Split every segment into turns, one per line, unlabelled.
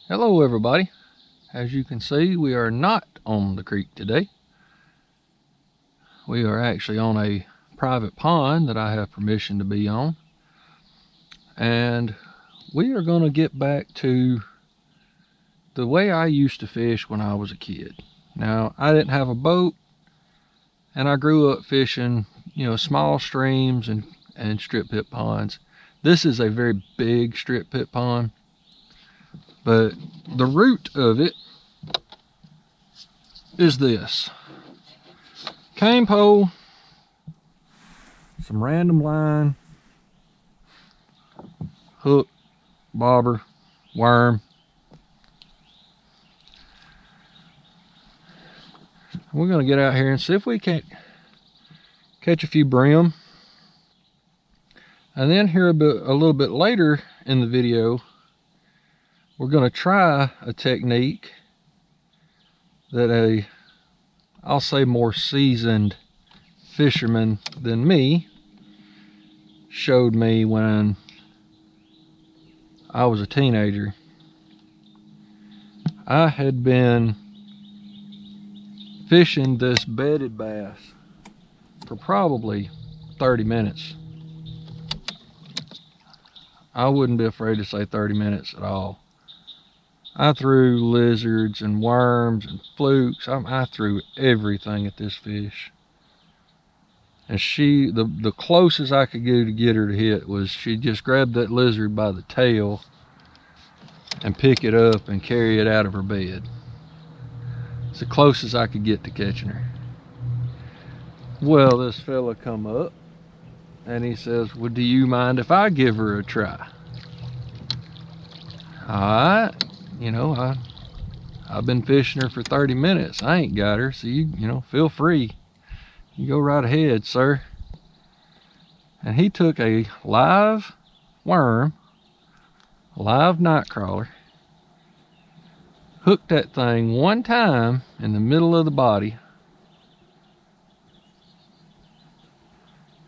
Hello everybody. As you can see, we are not on the creek today. We are actually on a private pond that I have permission to be on. And we are going to get back to the way I used to fish when I was a kid. Now, I didn't have a boat, and I grew up fishing, small streams and strip pit ponds. This is a very big strip pit pond, but the root of it is this: cane pole, some random line, hook, bobber, worm. We're going to get out here and see if we can't catch a few brim. And then here a little bit later in the video, we're going to try a technique that I'll say more seasoned fisherman than me showed me when I was a teenager. I had been fishing this bedded bass for probably 30 minutes. I wouldn't be afraid to say 30 minutes at all. I threw lizards and worms and flukes. I threw everything at this fish. And the closest I could go to get her to hit was she just grabbed that lizard by the tail and pick it up and carry it out of her bed. It's the closest I could get to catching her. Well, this fella come up and he says, well, do you mind if I give her a try? Alright, I've been fishing her for 30 minutes. I ain't got her, so you feel free. You go right ahead, sir. And he took a live worm, a live night crawler, hooked that thing one time in the middle of the body,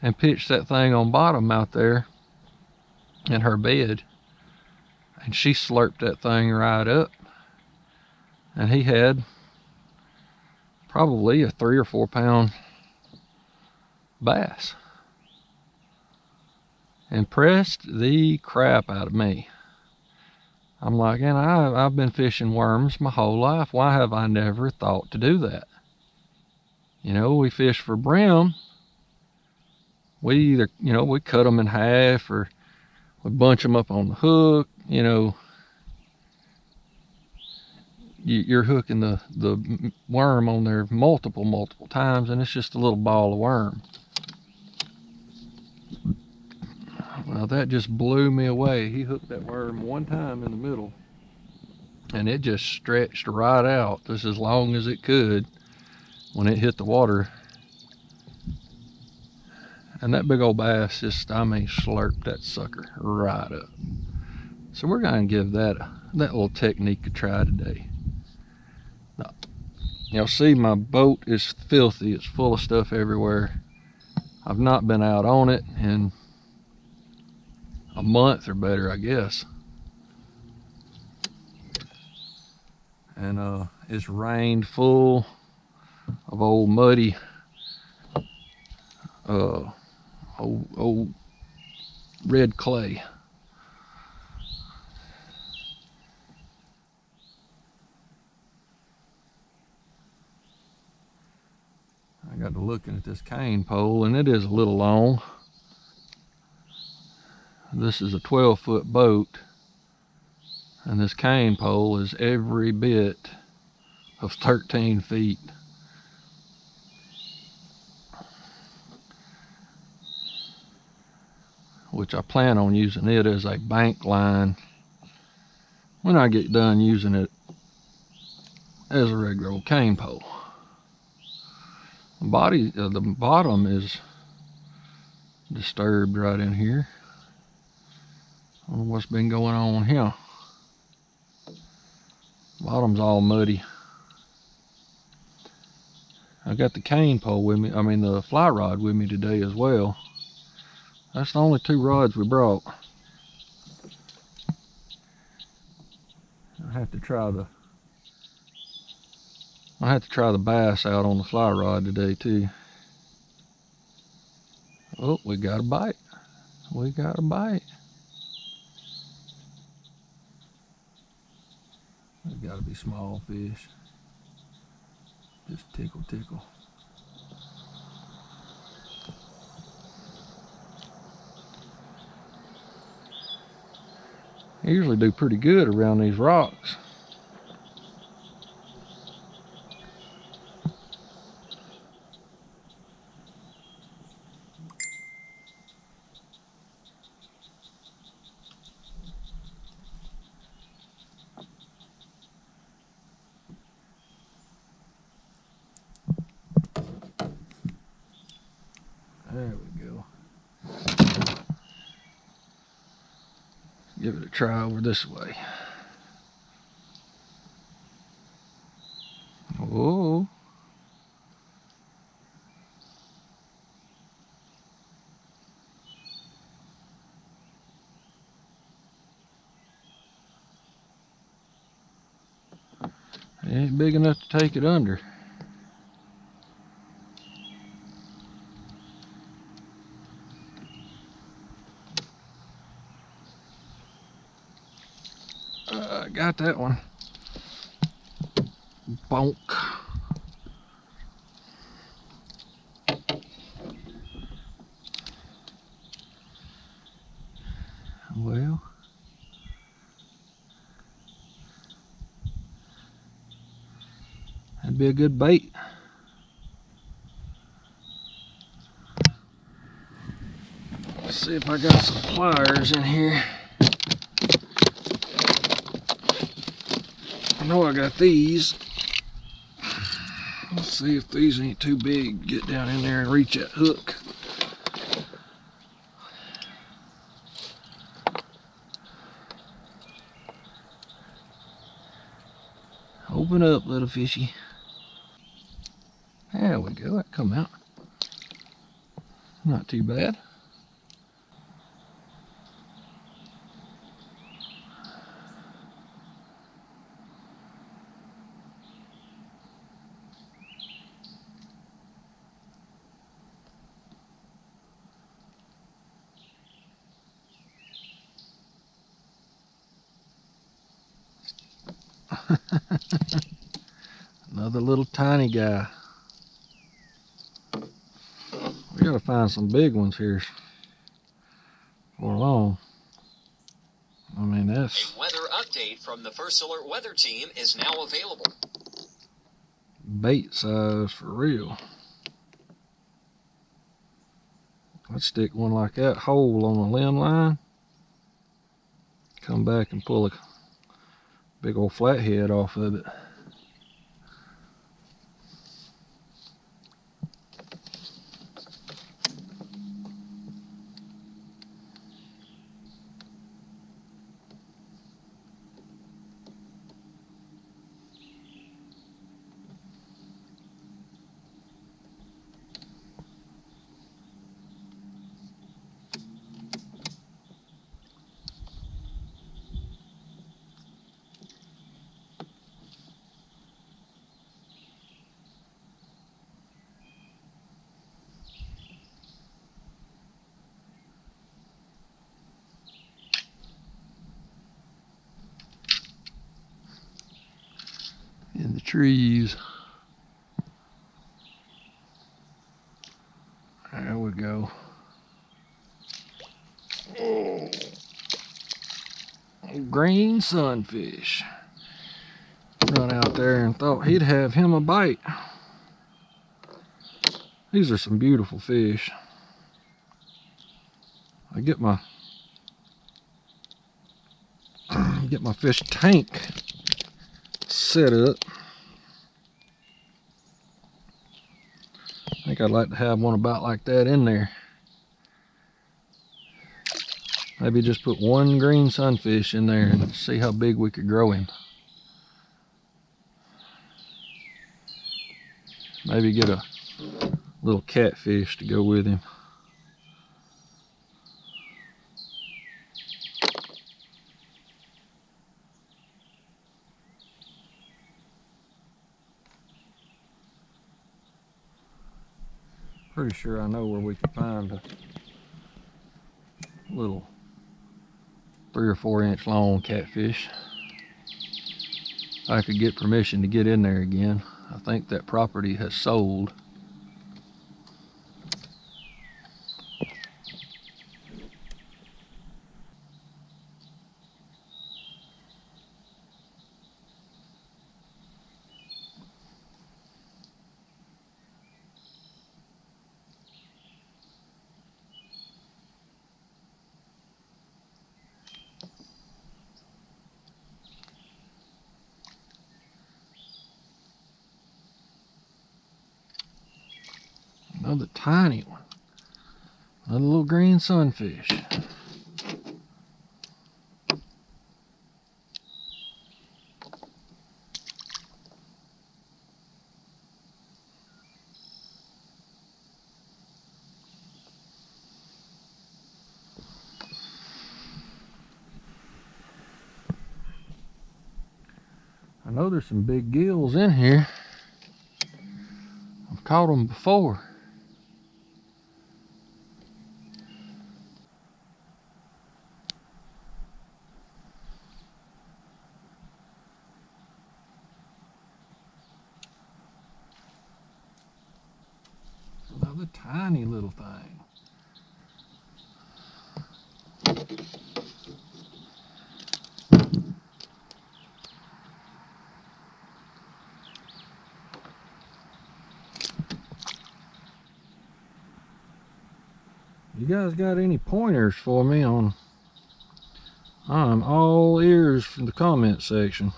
and pitched that thing on bottom out there in her bed. And she slurped that thing right up. And he had probably a 3 or 4 pound bass. Impressed the crap out of me. I'm like, and I've been fishing worms my whole life. Why have I never thought to do that? We fish for brim. We either, we cut them in half, or we bunch them up on the hook. You're hooking the worm on there multiple times, and it's just a little ball of worm. Well, that just blew me away. He hooked that worm one time in the middle, and it just stretched right out just as long as it could when it hit the water. And that big old bass just, slurped that sucker right up. So we're going to give that little technique a try today. Now, you'll see my boat is filthy. It's full of stuff everywhere. I've not been out on it in a month or better, I guess. And it's rained full of old muddy old red clay. I got to looking at this cane pole, and it is a little long. This is a 12-foot boat, and this cane pole is every bit of 13 feet. Which I plan on using it as a bank line when I get done using it as a regular old cane pole. The bottom is disturbed right in here. I don't know what's been going on here. Bottom's all muddy. I got the cane pole with me, the fly rod with me today as well. That's the only 2 rods we brought. I have to try the bass out on the fly rod today too. Oh, we got a bite. We got a bite. They gotta be small fish. Just tickle, tickle. I usually do pretty good around these rocks. There we go. Give it a try over this way. Whoa. It ain't big enough to take it under. Got that one. Bonk. Well, that'd be a good bait. Let's see if I got some pliers in here. I know I got these. Let's see if these ain't too big. Get down in there and reach that hook. Open up, little fishy. There we go, that come out. Not too bad. Another little tiny guy. We gotta find some big ones here for long. I mean, that's...
A weather update from the First Alert Weather Team is now available.
Bait size for real. Let's stick one like that hole on a limb line. Come back and pull a big old flathead off of it. In the trees. There we go. Oh, green sunfish. Run out there and thought he'd have him a bite. These are some beautiful fish. I get my fish tank set up. I think I'd like to have one about like that in there. Maybe just put one green sunfish in there and see how big we could grow him. Maybe get a little catfish to go with him. Pretty sure I know where we can find a little 3 or 4 inch long catfish. If I could get permission to get in there again. I think that property has sold. Another tiny one. Another little green sunfish. I know there's some big gills in here. I've caught them before. Another tiny little thing. You guys got any pointers for me on? I'm all ears from the comment section.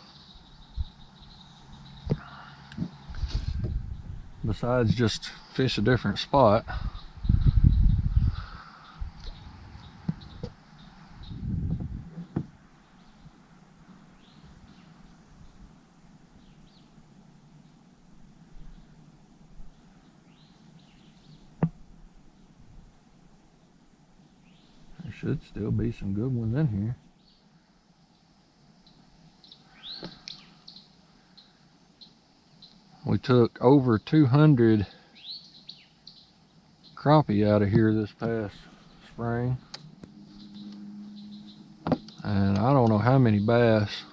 Besides just fish a different spot. There should still be some good ones in here. We took over 200 crappie out of here this past spring. And I don't know how many bass.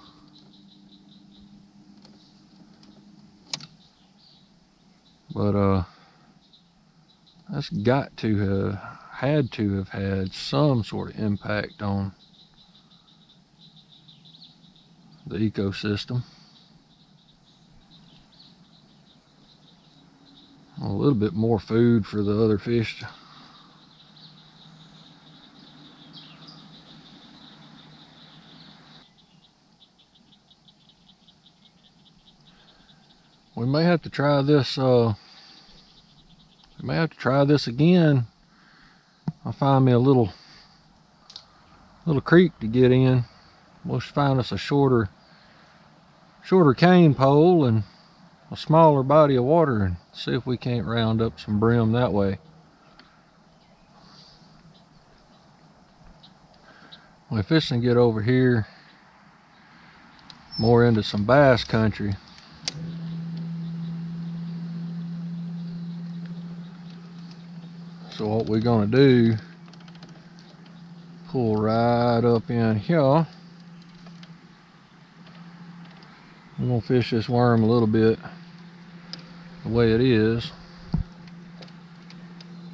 But that's got to have had some sort of impact on the ecosystem. A little bit more food for the other fish. We may have to try this. We may have to try this again. I'll find me a little creek to get in. We'll find us a shorter cane pole and a smaller body of water and see if we can't round up some brim that way. We're fishing to get over here more into some bass country. So what we're gonna do, pull right up in here. I'm gonna fish this worm a little bit the way it is.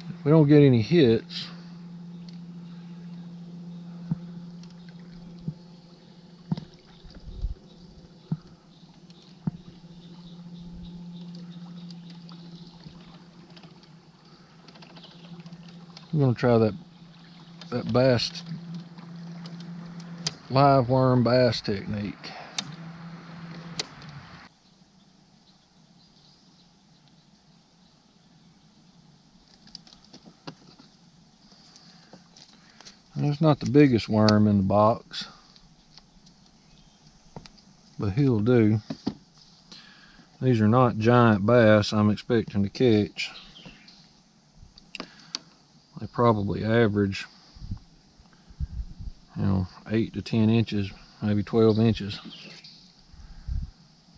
If we don't get any hits, we're gonna try that bass, live worm bass technique. And it's not the biggest worm in the box, but he'll do. These are not giant bass I'm expecting to catch. They probably average, 8 to 10 inches, maybe 12 inches.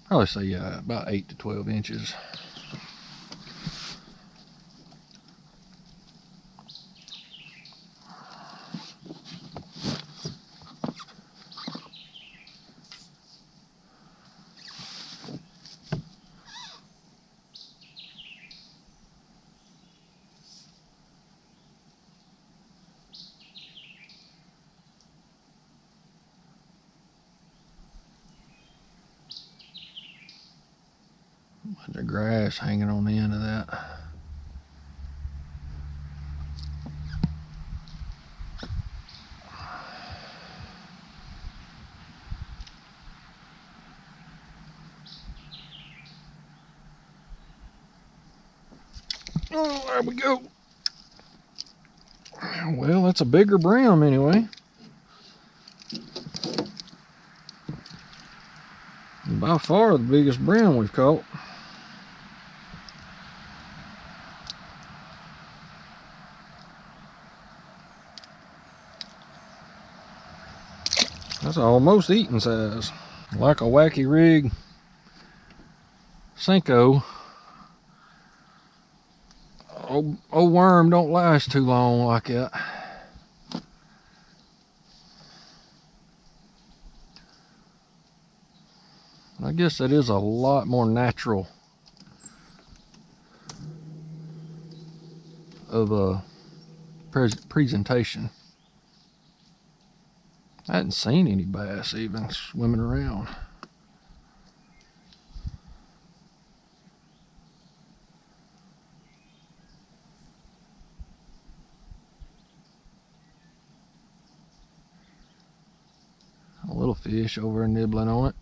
Probably say, yeah, about 8 to 12 inches. With the grass hanging on the end of that. Oh, there we go. Well, that's a bigger brim anyway. By far the biggest brim we've caught. That's almost eating size. Like a wacky rig Senko. Old worm don't last too long like that. I guess that is a lot more natural of a presentation. I hadn't seen any bass even swimming around. A little fish over there nibbling on it,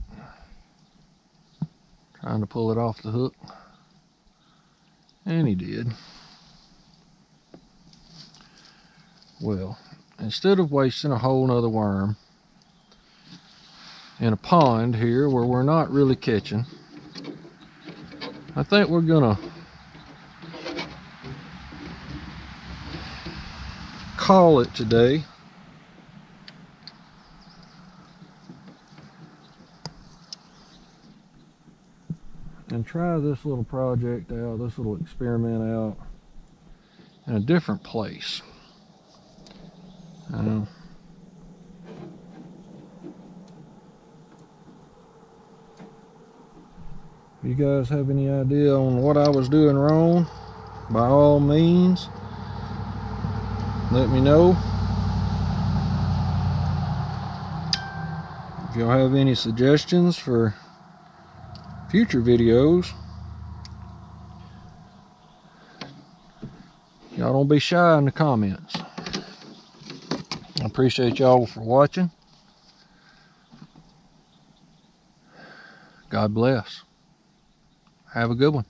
trying to pull it off the hook, and he did. Well, instead of wasting a whole nother worm in a pond here where we're not really catching, I think we're gonna call it today. And try this little project out, this little experiment out in a different place. If you guys have any idea on what I was doing wrong, by all means, let me know. If y'all have any suggestions for future videos, y'all don't be shy in the comments. I appreciate y'all for watching. God bless. Have a good one.